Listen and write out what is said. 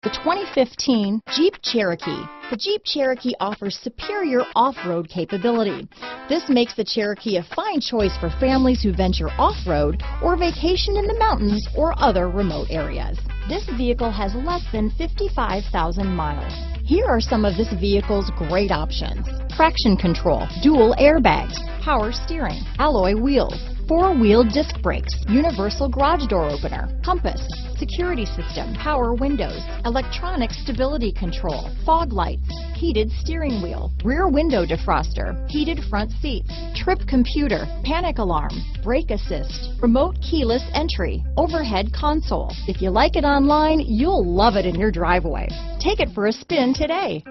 The 2015 Jeep Cherokee. The Jeep Cherokee offers superior off-road capability. This makes the Cherokee a fine choice for families who venture off-road or vacation in the mountains or other remote areas. This vehicle has less than 55,000 miles. Here are some of this vehicle's great options: traction control, dual airbags, power steering, alloy wheels, four-wheel disc brakes, universal garage door opener, compass, security system, power windows, electronic stability control, fog lights, heated steering wheel, rear window defroster, heated front seats, trip computer, panic alarm, brake assist, remote keyless entry, overhead console. If you like it online, you'll love it in your driveway. Take it for a spin today.